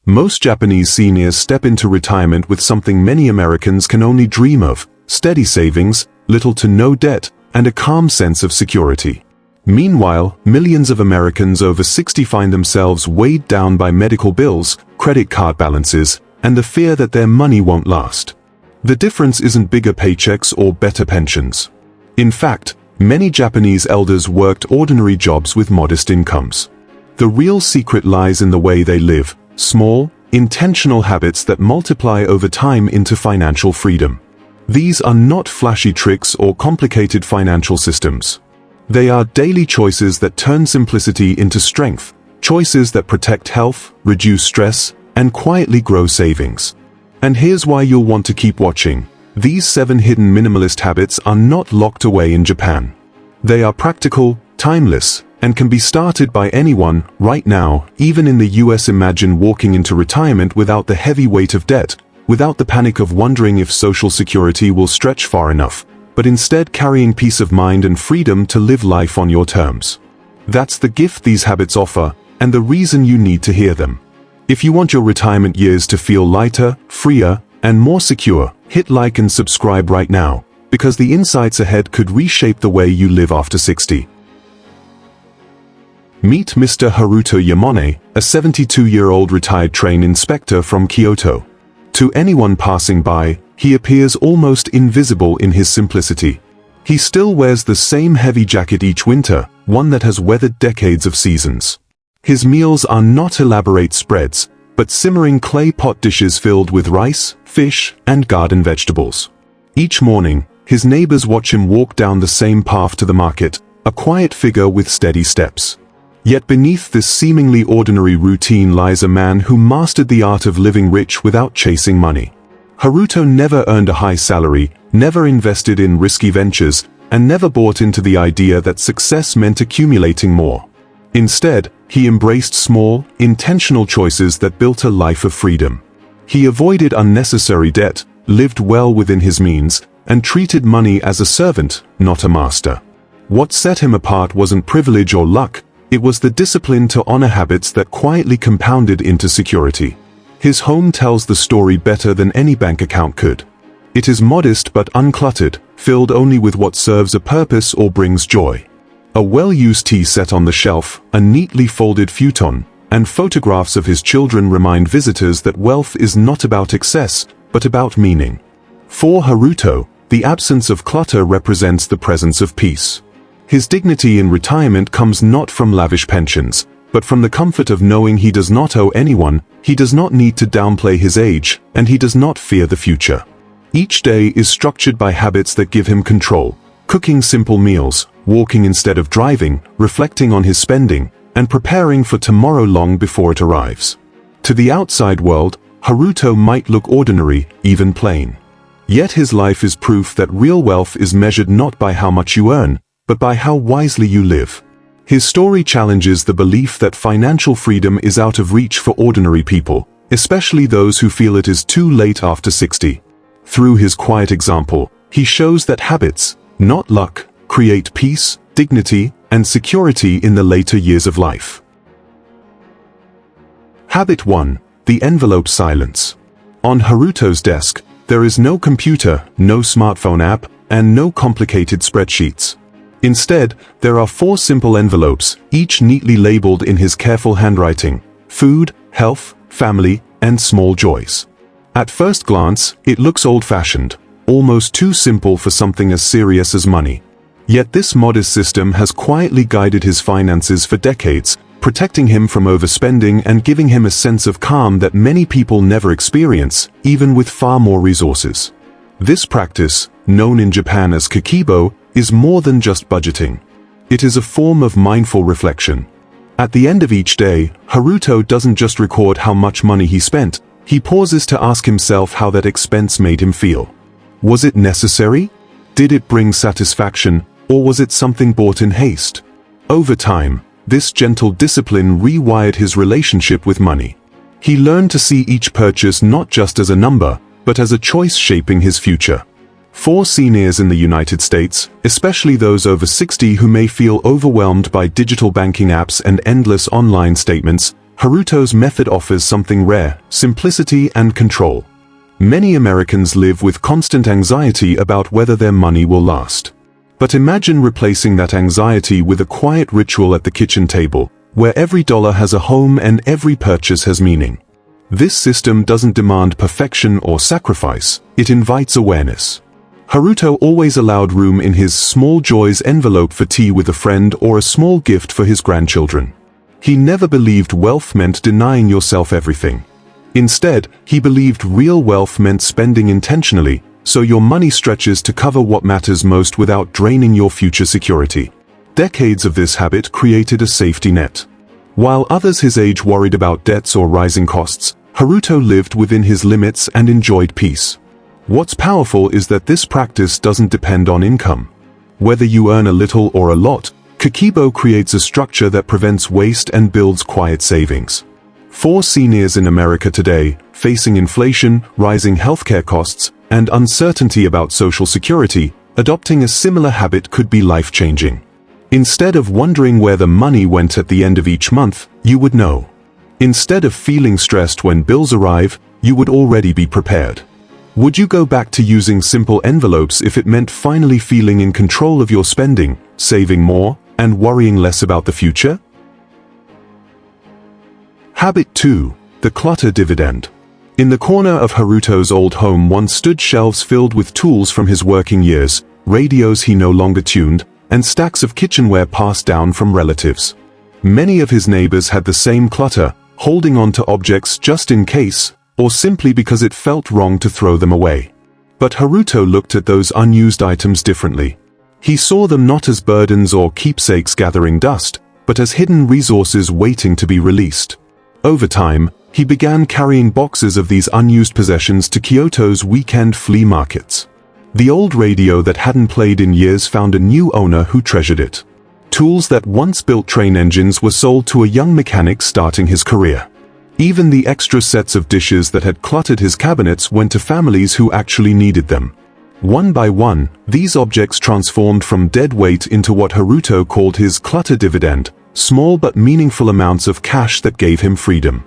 Most Japanese seniors step into retirement with something many Americans can only dream of: steady savings, little to no debt, and a calm sense of security. Meanwhile, millions of Americans over 60 find themselves weighed down by medical bills, credit card balances, and the fear that their money won't last. The difference isn't bigger paychecks or better pensions. In fact, many Japanese elders worked ordinary jobs with modest incomes. The real secret lies in the way they live: small, intentional habits that multiply over time into financial freedom. These are not flashy tricks or complicated financial systems. They are daily choices that turn simplicity into strength, choices that protect health, reduce stress, and quietly grow savings. And here's why you'll want to keep watching. These 7 hidden minimalist habits are not locked away in Japan. They are practical, timeless, and can be started by anyone, right now, even in the US. Imagine walking into retirement without the heavy weight of debt, without the panic of wondering if Social Security will stretch far enough, but instead carrying peace of mind and freedom to live life on your terms. That's the gift these habits offer, and the reason you need to hear them. If you want your retirement years to feel lighter, freer, and more secure, hit like and subscribe right now, because the insights ahead could reshape the way you live after 60. Meet Mr. Haruto Yamane, a 72-year-old retired train inspector from Kyoto. To anyone passing by, he appears almost invisible in his simplicity. He still wears the same heavy jacket each winter, one that has weathered decades of seasons. His meals are not elaborate spreads, but simmering clay pot dishes filled with rice, fish, and garden vegetables. Each morning, his neighbors watch him walk down the same path to the market, a quiet figure with steady steps. Yet beneath this seemingly ordinary routine lies a man who mastered the art of living rich without chasing money. Haruto never earned a high salary, never invested in risky ventures, and never bought into the idea that success meant accumulating more. Instead, he embraced small, intentional choices that built a life of freedom. He avoided unnecessary debt, lived well within his means, and treated money as a servant, not a master. What set him apart wasn't privilege or luck. It was the discipline to honor habits that quietly compounded into security. His home tells the story better than any bank account could. It is modest but uncluttered, filled only with what serves a purpose or brings joy. A well-used tea set on the shelf, a neatly folded futon, and photographs of his children remind visitors that wealth is not about excess, but about meaning. For Haruto, the absence of clutter represents the presence of peace. His dignity in retirement comes not from lavish pensions, but from the comfort of knowing he does not owe anyone, he does not need to downplay his age, and he does not fear the future. Each day is structured by habits that give him control: cooking simple meals, walking instead of driving, reflecting on his spending, and preparing for tomorrow long before it arrives. To the outside world, Haruto might look ordinary, even plain. Yet his life is proof that real wealth is measured not by how much you earn, but by how wisely you live. His story challenges the belief that financial freedom is out of reach for ordinary people, especially those who feel it is too late after 60. Through his quiet example, he shows that habits, not luck, create peace, dignity, and security in the later years of life. Habit 1. The envelope silence. On Haruto's desk, there is no computer, no smartphone app, and no complicated spreadsheets. Instead, there are 4 simple envelopes, each neatly labeled in his careful handwriting: food, health, family, and small joys. At first glance, it looks old-fashioned, almost too simple for something as serious as money. Yet this modest system has quietly guided his finances for decades, protecting him from overspending and giving him a sense of calm that many people never experience, even with far more resources. This practice, known in Japan as kakeibo, is more than just budgeting. It is a form of mindful reflection. At the end of each day, Haruto doesn't just record how much money he spent, he pauses to ask himself how that expense made him feel. Was it necessary? Did it bring satisfaction, or was it something bought in haste? Over time, this gentle discipline rewired his relationship with money. He learned to see each purchase not just as a number, but as a choice shaping his future. For seniors in the United States, especially those over 60 who may feel overwhelmed by digital banking apps and endless online statements, Haruto's method offers something rare: simplicity and control. Many Americans live with constant anxiety about whether their money will last. But imagine replacing that anxiety with a quiet ritual at the kitchen table, where every dollar has a home and every purchase has meaning. This system doesn't demand perfection or sacrifice, it invites awareness. Haruto always allowed room in his small joys envelope for tea with a friend or a small gift for his grandchildren. He never believed wealth meant denying yourself everything. Instead, he believed real wealth meant spending intentionally, so your money stretches to cover what matters most without draining your future security. Decades of this habit created a safety net. While others his age worried about debts or rising costs, Haruto lived within his limits and enjoyed peace. What's powerful is that this practice doesn't depend on income. Whether you earn a little or a lot, kakeibo creates a structure that prevents waste and builds quiet savings. For seniors in America today, facing inflation, rising healthcare costs, and uncertainty about social security, adopting a similar habit could be life-changing. Instead of wondering where the money went at the end of each month, you would know. Instead of feeling stressed when bills arrive, you would already be prepared. Would you go back to using simple envelopes if it meant finally feeling in control of your spending, saving more, and worrying less about the future? Habit 2. The clutter dividend. In the corner of Haruto's old home once stood shelves filled with tools from his working years, radios he no longer tuned, and stacks of kitchenware passed down from relatives. Many of his neighbors had the same clutter, holding on to objects just in case, or simply because it felt wrong to throw them away. But Haruto looked at those unused items differently. He saw them not as burdens or keepsakes gathering dust, but as hidden resources waiting to be released. Over time, he began carrying boxes of these unused possessions to Kyoto's weekend flea markets. The old radio that hadn't played in years found a new owner who treasured it. Tools that once built train engines were sold to a young mechanic starting his career. Even the extra sets of dishes that had cluttered his cabinets went to families who actually needed them. One by one, these objects transformed from dead weight into what Haruto called his clutter dividend, small but meaningful amounts of cash that gave him freedom.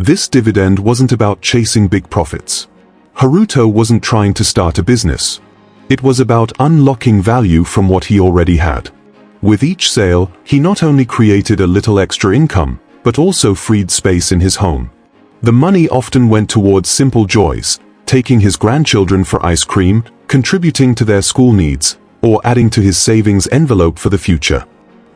This dividend wasn't about chasing big profits. Haruto wasn't trying to start a business. It was about unlocking value from what he already had. With each sale, he not only created a little extra income, but also freed space in his home. The money often went towards simple joys, taking his grandchildren for ice cream, contributing to their school needs, or adding to his savings envelope for the future.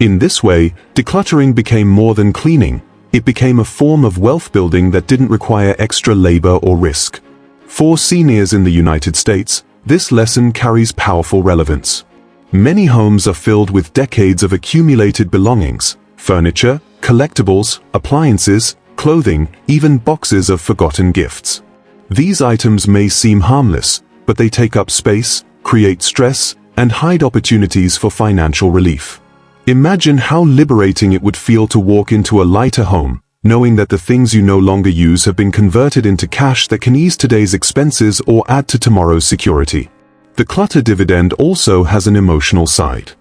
In this way, decluttering became more than cleaning. It became a form of wealth building that didn't require extra labor or risk. For seniors in the United States, this lesson carries powerful relevance. Many homes are filled with decades of accumulated belongings: furniture, collectibles, appliances, clothing, even boxes of forgotten gifts. These items may seem harmless, but they take up space, create stress, and hide opportunities for financial relief. Imagine how liberating it would feel to walk into a lighter home, knowing that the things you no longer use have been converted into cash that can ease today's expenses or add to tomorrow's security. The clutter dividend also has an emotional side.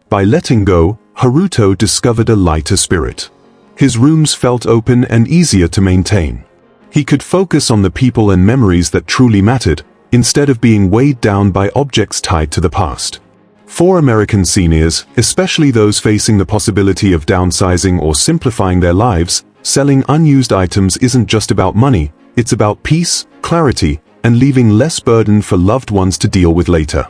By letting go, Haruto discovered a lighter spirit. His rooms felt open and easier to maintain. He could focus on the people and memories that truly mattered, instead of being weighed down by objects tied to the past. For American seniors, especially those facing the possibility of downsizing or simplifying their lives, selling unused items isn't just about money, it's about peace, clarity, and leaving less burden for loved ones to deal with later.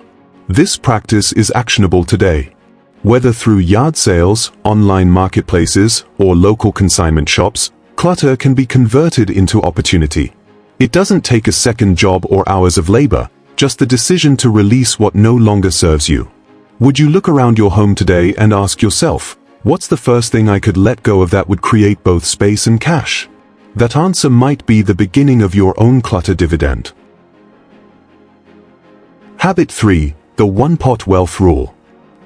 This practice is actionable today. Whether through yard sales, online marketplaces, or local consignment shops, clutter can be converted into opportunity. It doesn't take a second job or hours of labor, just the decision to release what no longer serves you. Would you look around your home today and ask yourself, what's the first thing I could let go of that would create both space and cash? That answer might be the beginning of your own clutter dividend. Habit 3. The one-pot wealth rule.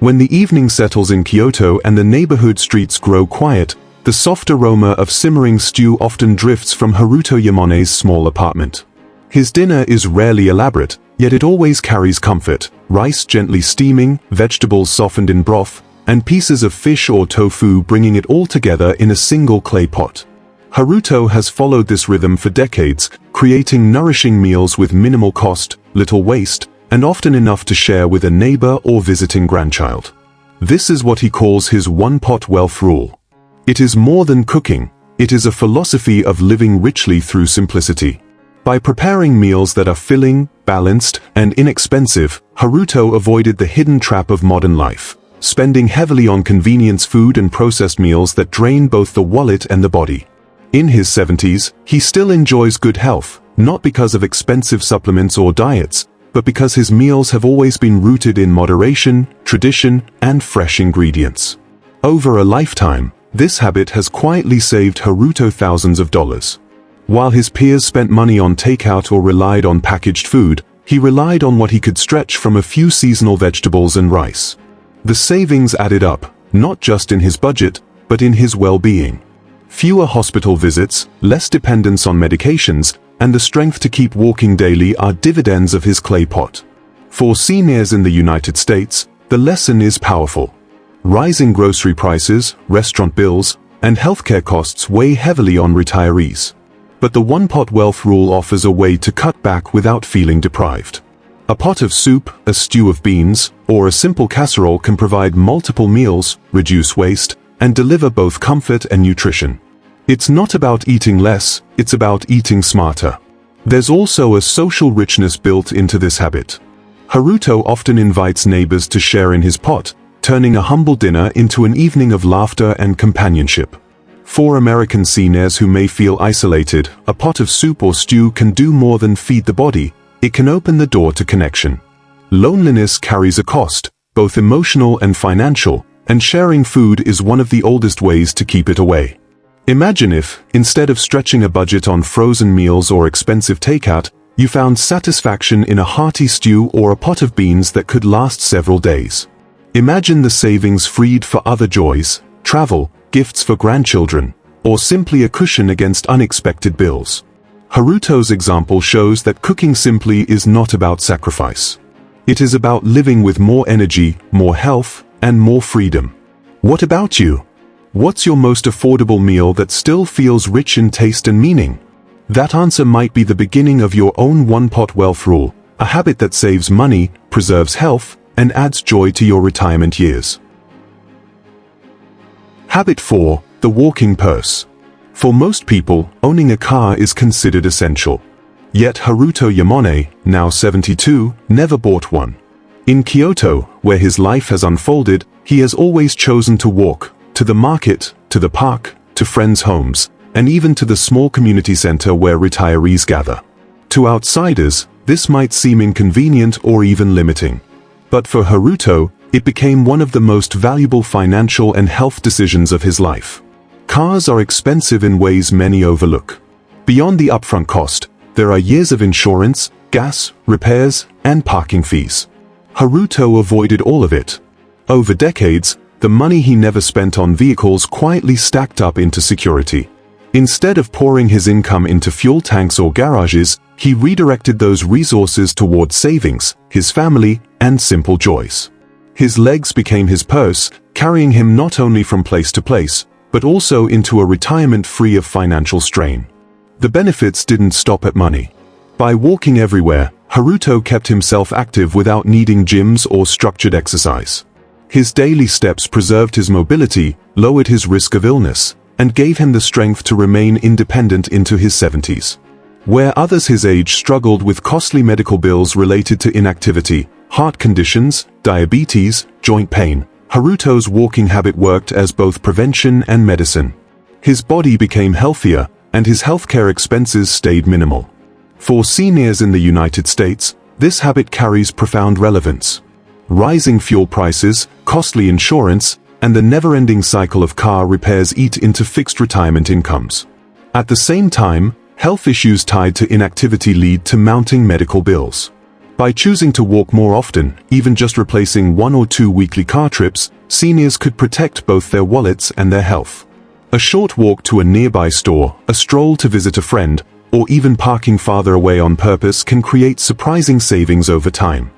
When the evening settles in Kyoto and the neighborhood streets grow quiet, the soft aroma of simmering stew often drifts from Haruto Yamane's small apartment. His dinner is rarely elaborate, yet it always carries comfort: rice gently steaming, vegetables softened in broth, and pieces of fish or tofu bringing it all together in a single clay pot. Haruto has followed this rhythm for decades, creating nourishing meals with minimal cost, little waste, and often enough to share with a neighbor or visiting grandchild. This is what he calls his one-pot wealth rule. It is more than cooking, it is a philosophy of living richly through simplicity. By preparing meals that are filling, balanced, and inexpensive, Haruto avoided the hidden trap of modern life, spending heavily on convenience food and processed meals that drain both the wallet and the body. In his 70s, he still enjoys good health, not because of expensive supplements or diets, but because his meals have always been rooted in moderation, tradition, and fresh ingredients. Over a lifetime, this habit has quietly saved Haruto thousands of dollars. While his peers spent money on takeout or relied on packaged food, he relied on what he could stretch from a few seasonal vegetables and rice. The savings added up, not just in his budget, but in his well-being. Fewer hospital visits, less dependence on medications, and the strength to keep walking daily are dividends of his clay pot. For seniors in the United States, the lesson is powerful. Rising grocery prices, restaurant bills, and healthcare costs weigh heavily on retirees. But the one-pot wealth rule offers a way to cut back without feeling deprived. A pot of soup, a stew of beans, or a simple casserole can provide multiple meals, reduce waste, and deliver both comfort and nutrition. It's not about eating less, it's about eating smarter. There's also a social richness built into this habit. Haruto often invites neighbors to share in his pot, turning a humble dinner into an evening of laughter and companionship. For American seniors who may feel isolated, a pot of soup or stew can do more than feed the body, it can open the door to connection. Loneliness carries a cost, both emotional and financial, and sharing food is one of the oldest ways to keep it away. Imagine if, instead of stretching a budget on frozen meals or expensive takeout, you found satisfaction in a hearty stew or a pot of beans that could last several days. Imagine the savings freed for other joys, travel, gifts for grandchildren, or simply a cushion against unexpected bills. Haruto's example shows that cooking simply is not about sacrifice. It is about living with more energy, more health, and more freedom. What about you? What's your most affordable meal that still feels rich in taste and meaning? That answer might be the beginning of your own one-pot wealth rule, a habit that saves money, preserves health, and adds joy to your retirement years. Habit 4. The walking purse. For most people, owning a car is considered essential. Yet Haruto Yamane, now 72, never bought one. In Kyoto, where his life has unfolded, he has always chosen to walk, to the market, to the park, to friends' homes, and even to the small community center where retirees gather. To outsiders, this might seem inconvenient or even limiting. But for Haruto, it became one of the most valuable financial and health decisions of his life. Cars are expensive in ways many overlook. Beyond the upfront cost, there are years of insurance, gas, repairs, and parking fees. Haruto avoided all of it. Over decades, the money he never spent on vehicles quietly stacked up into security. Instead of pouring his income into fuel tanks or garages, he redirected those resources toward savings, his family, and simple joys. His legs became his purse, carrying him not only from place to place, but also into a retirement free of financial strain. The benefits didn't stop at money. By walking everywhere, Haruto kept himself active without needing gyms or structured exercise. His daily steps preserved his mobility, lowered his risk of illness, and gave him the strength to remain independent into his 70s. Where others his age struggled with costly medical bills related to inactivity, heart conditions, diabetes, joint pain, Haruto's walking habit worked as both prevention and medicine. His body became healthier, and his healthcare expenses stayed minimal. For seniors in the United States, this habit carries profound relevance. Rising fuel prices, costly insurance, and the never-ending cycle of car repairs eat into fixed retirement incomes. At the same time, health issues tied to inactivity lead to mounting medical bills. By choosing to walk more often, even just replacing 1 or 2 weekly car trips, seniors could protect both their wallets and their health. A short walk to a nearby store, a stroll to visit a friend, or even parking farther away on purpose can create surprising savings over time.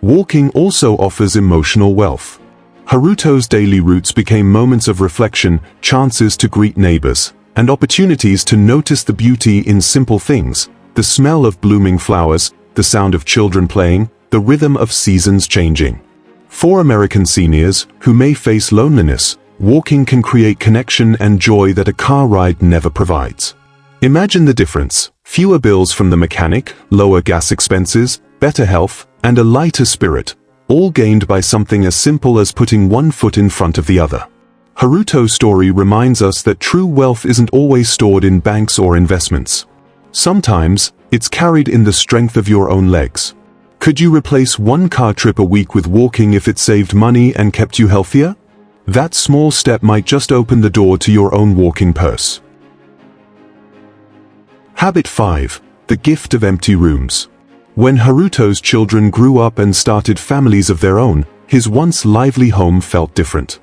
Walking also offers emotional wealth. Haruto's daily routes became moments of reflection, chances to greet neighbors, and opportunities to notice the beauty in simple things, the smell of blooming flowers, the sound of children playing, the rhythm of seasons changing. For American seniors, who may face loneliness, walking can create connection and joy that a car ride never provides. Imagine the difference: fewer bills from the mechanic, lower gas expenses, better health, and a lighter spirit, all gained by something as simple as putting one foot in front of the other. Haruto's story reminds us that true wealth isn't always stored in banks or investments. Sometimes, it's carried in the strength of your own legs. Could you replace one car trip a week with walking if it saved money and kept you healthier? That small step might just open the door to your own walking purse. Habit 5. The gift of empty rooms. When Haruto's children grew up and started families of their own, his once lively home felt different.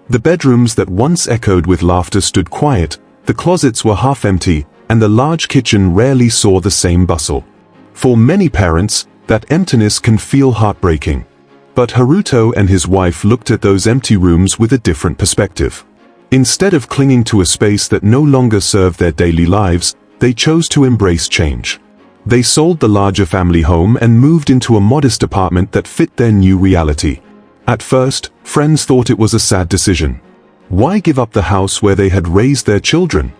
The bedrooms that once echoed with laughter stood quiet, the closets were half empty, and the large kitchen rarely saw the same bustle. For many parents, that emptiness can feel heartbreaking. But Haruto and his wife looked at those empty rooms with a different perspective. Instead of clinging to a space that no longer served their daily lives, they chose to embrace change. They sold the larger family home and moved into a modest apartment that fit their new reality. At first, friends thought it was a sad decision. Why give up the house where they had raised their children?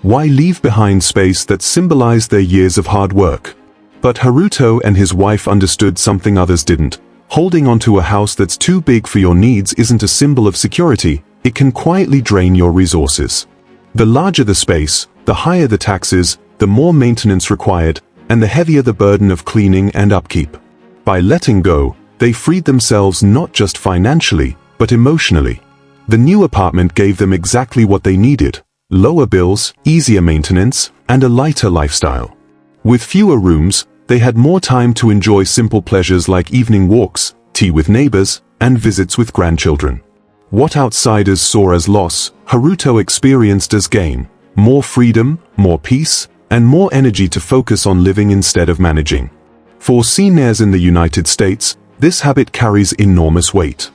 Why leave behind space that symbolized their years of hard work? But Haruto and his wife understood something others didn't. Holding onto a house that's too big for your needs isn't a symbol of security, it can quietly drain your resources. The larger the space, the higher the taxes, the more maintenance required, and the heavier the burden of cleaning and upkeep. By letting go, they freed themselves not just financially, but emotionally. The new apartment gave them exactly what they needed: lower bills, easier maintenance, and a lighter lifestyle. With fewer rooms, they had more time to enjoy simple pleasures like evening walks, tea with neighbors, and visits with grandchildren. What outsiders saw as loss, Haruto experienced as gain: more freedom, more peace, and more energy to focus on living instead of managing. For seniors in the United States, this habit carries enormous weight.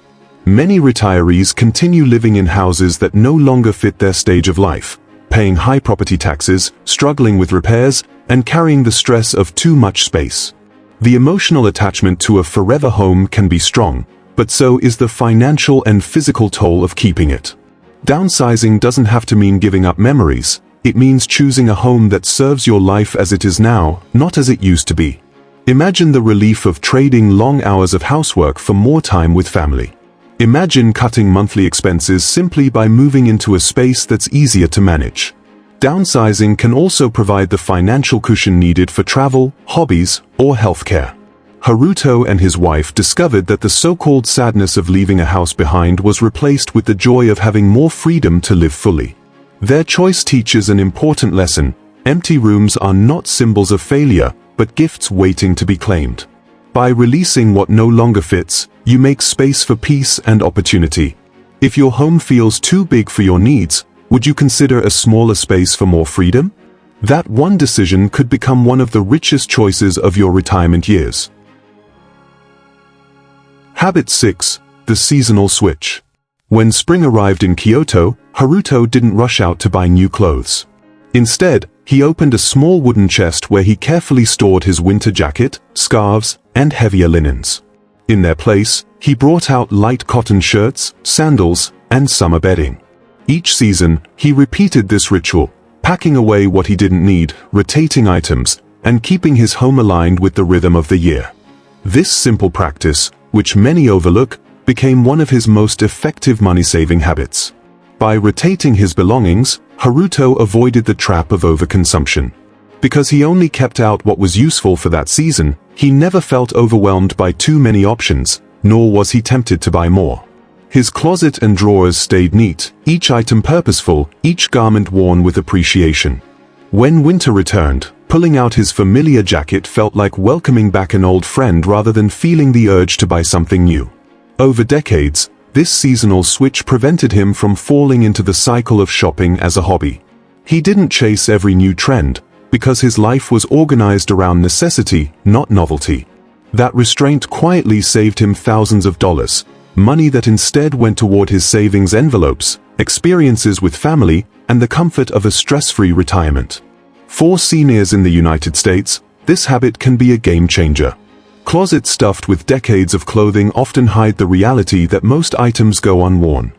Many retirees continue living in houses that no longer fit their stage of life, paying high property taxes, struggling with repairs, and carrying the stress of too much space. The emotional attachment to a forever home can be strong, but so is the financial and physical toll of keeping it. Downsizing doesn't have to mean giving up memories. It means choosing a home that serves your life as it is now, not as it used to be. Imagine the relief of trading long hours of housework for more time with family. Imagine cutting monthly expenses simply by moving into a space that's easier to manage. Downsizing can also provide the financial cushion needed for travel, hobbies, or healthcare. Haruto and his wife discovered that the so-called sadness of leaving a house behind was replaced with the joy of having more freedom to live fully. Their choice teaches an important lesson: empty rooms are not symbols of failure, but gifts waiting to be claimed. By releasing what no longer fits, you make space for peace and opportunity. If your home feels too big for your needs, would you consider a smaller space for more freedom? That one decision could become one of the richest choices of your retirement years. Habit 6. The seasonal switch. When spring arrived in Kyoto, Haruto didn't rush out to buy new clothes. Instead, he opened a small wooden chest where he carefully stored his winter jacket, scarves, and heavier linens. In their place, he brought out light cotton shirts, sandals, and summer bedding. Each season, he repeated this ritual, packing away what he didn't need, rotating items, and keeping his home aligned with the rhythm of the year. This simple practice, which many overlook, became one of his most effective money-saving habits. By rotating his belongings, Haruto avoided the trap of overconsumption. Because he only kept out what was useful for that season, he never felt overwhelmed by too many options, nor was he tempted to buy more. His closet and drawers stayed neat, each item purposeful, each garment worn with appreciation. When winter returned, pulling out his familiar jacket felt like welcoming back an old friend rather than feeling the urge to buy something new. Over decades, this seasonal switch prevented him from falling into the cycle of shopping as a hobby. He didn't chase every new trend, because his life was organized around necessity, not novelty. That restraint quietly saved him thousands of dollars, money that instead went toward his savings envelopes, experiences with family, and the comfort of a stress-free retirement. For seniors in the United States, this habit can be a game changer. Closets stuffed with decades of clothing often hide the reality that most items go unworn.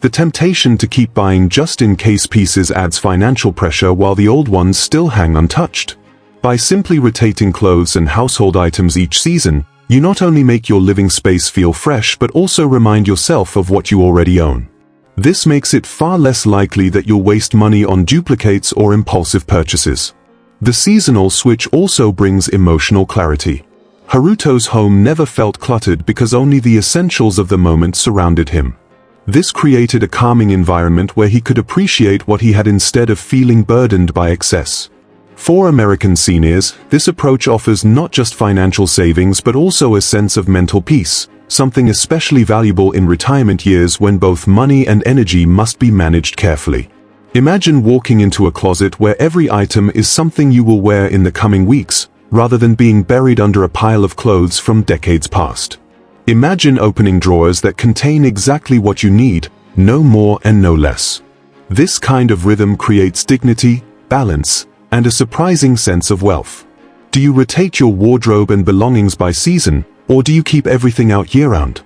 The temptation to keep buying just-in-case pieces adds financial pressure while the old ones still hang untouched. By simply rotating clothes and household items each season, you not only make your living space feel fresh but also remind yourself of what you already own. This makes it far less likely that you'll waste money on duplicates or impulsive purchases. The seasonal switch also brings emotional clarity. Haruto's home never felt cluttered because only the essentials of the moment surrounded him. This created a calming environment where he could appreciate what he had instead of feeling burdened by excess. For American seniors, this approach offers not just financial savings but also a sense of mental peace, something especially valuable in retirement years when both money and energy must be managed carefully. Imagine walking into a closet where every item is something you will wear in the coming weeks, rather than being buried under a pile of clothes from decades past. Imagine opening drawers that contain exactly what you need, no more and no less. This kind of rhythm creates dignity, balance, and a surprising sense of wealth. Do you rotate your wardrobe and belongings by season, or do you keep everything out year-round?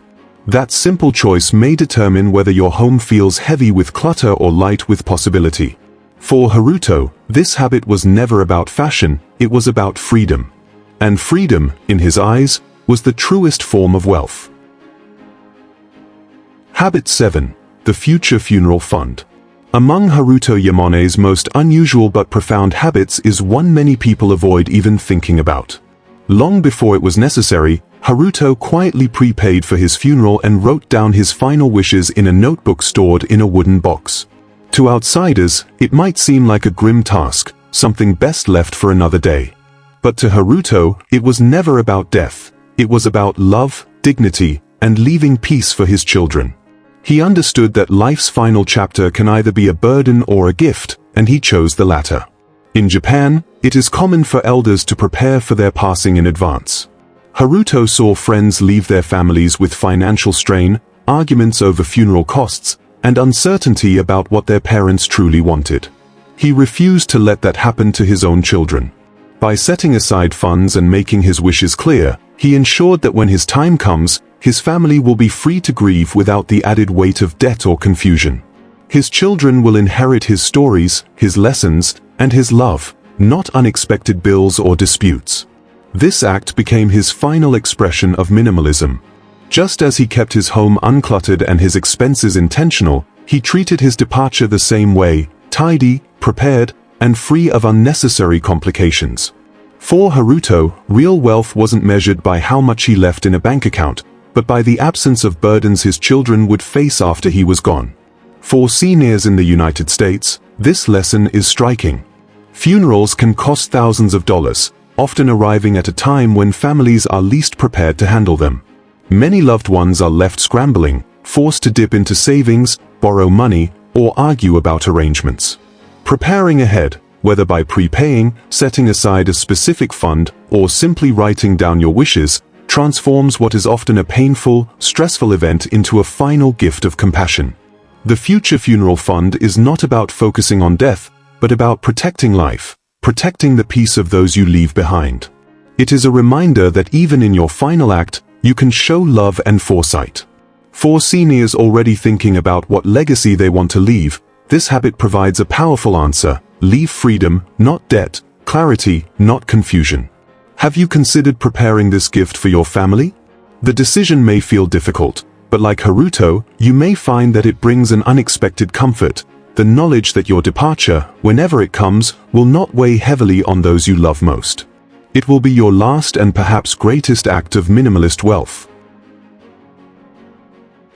That simple choice may determine whether your home feels heavy with clutter or light with possibility. For Haruto, this habit was never about fashion, it was about freedom. And freedom, in his eyes, was the truest form of wealth. Habit 7. The Future Funeral Fund. Among Haruto Yamane's most unusual but profound habits is one many people avoid even thinking about. Long before it was necessary, Haruto quietly prepaid for his funeral and wrote down his final wishes in a notebook stored in a wooden box. To outsiders, it might seem like a grim task, something best left for another day. But to Haruto, it was never about death. It was about love, dignity, and leaving peace for his children. He understood that life's final chapter can either be a burden or a gift, and he chose the latter. In Japan, it is common for elders to prepare for their passing in advance. Haruto saw friends leave their families with financial strain, arguments over funeral costs, and uncertainty about what their parents truly wanted. He refused to let that happen to his own children. By setting aside funds and making his wishes clear, he ensured that when his time comes, his family will be free to grieve without the added weight of debt or confusion. His children will inherit his stories, his lessons, and his love, not unexpected bills or disputes. This act became his final expression of minimalism. Just as he kept his home uncluttered and his expenses intentional, he treated his departure the same way, tidy, prepared, and free of unnecessary complications. For Haruto, real wealth wasn't measured by how much he left in a bank account, but by the absence of burdens his children would face after he was gone. For seniors in the United States, this lesson is striking. Funerals can cost thousands of dollars, often arriving at a time when families are least prepared to handle them. Many loved ones are left scrambling, forced to dip into savings, borrow money, or argue about arrangements. Preparing ahead, whether by prepaying, setting aside a specific fund, or simply writing down your wishes, transforms what is often a painful, stressful event into a final gift of compassion. The Future Funeral Fund is not about focusing on death, but about protecting life, protecting the peace of those you leave behind. It is a reminder that even in your final act, you can show love and foresight. For seniors already thinking about what legacy they want to leave, this habit provides a powerful answer: leave freedom, not debt, clarity, not confusion. Have you considered preparing this gift for your family? The decision may feel difficult, but like Haruto, you may find that it brings an unexpected comfort, the knowledge that your departure, whenever it comes, will not weigh heavily on those you love most. It will be your last and perhaps greatest act of minimalist wealth.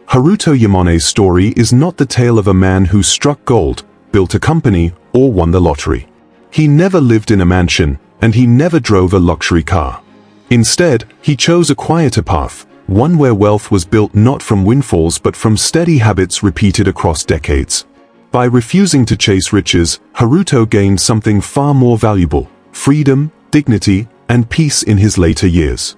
Haruto Yamane's story is not the tale of a man who struck gold, built a company, or won the lottery. He never lived in a mansion, and he never drove a luxury car. Instead, he chose a quieter path, one where wealth was built not from windfalls but from steady habits repeated across decades. By refusing to chase riches, Haruto gained something far more valuable: freedom, dignity, and peace in his later years.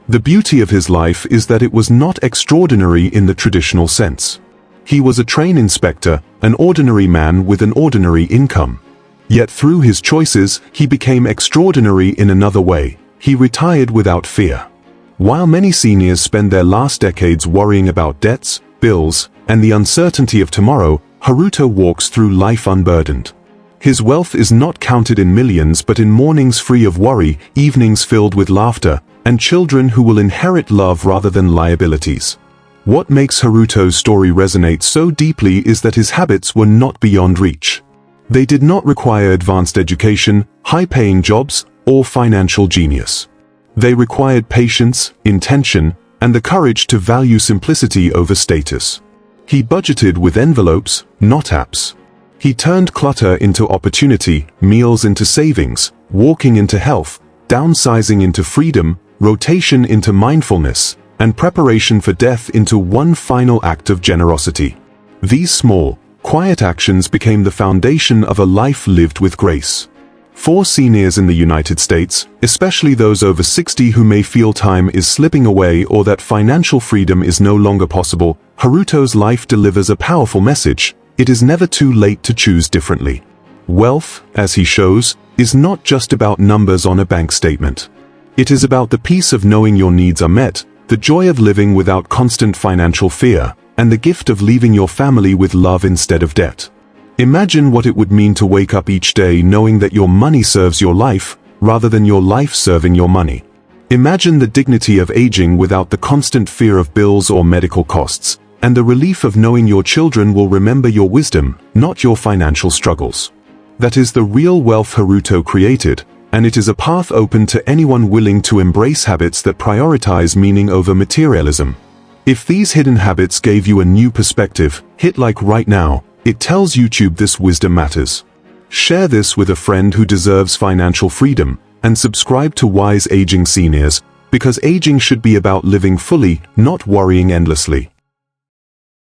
The beauty of his life is that it was not extraordinary in the traditional sense. He was a train inspector, an ordinary man with an ordinary income. Yet through his choices, he became extraordinary in another way. He retired without fear. While many seniors spend their last decades worrying about debts, bills, and the uncertainty of tomorrow, Haruto walks through life unburdened. His wealth is not counted in millions but in mornings free of worry, evenings filled with laughter, and children who will inherit love rather than liabilities. What makes Haruto's story resonate so deeply is that his habits were not beyond reach. They did not require advanced education, high-paying jobs, or financial genius. They required patience, intention, and the courage to value simplicity over status. He budgeted with envelopes, not apps. He turned clutter into opportunity, meals into savings, walking into health, downsizing into freedom, rotation into mindfulness, and preparation for death into one final act of generosity. These small, quiet actions became the foundation of a life lived with grace. For seniors in the United States, especially those over 60 who may feel time is slipping away or that financial freedom is no longer possible, Haruto's life delivers a powerful message. It is never too late to choose differently. Wealth, as he shows, is not just about numbers on a bank statement. It is about the peace of knowing your needs are met, the joy of living without constant financial fear, and the gift of leaving your family with love instead of debt. Imagine what it would mean to wake up each day knowing that your money serves your life, rather than your life serving your money. Imagine the dignity of aging without the constant fear of bills or medical costs, and the relief of knowing your children will remember your wisdom, not your financial struggles. That is the real wealth Haruto created, and it is a path open to anyone willing to embrace habits that prioritize meaning over materialism. If these hidden habits gave you a new perspective, hit like right now. It tells YouTube this wisdom matters. Share this with a friend who deserves financial freedom, and subscribe to Wise Aging Seniors, because aging should be about living fully, not worrying endlessly.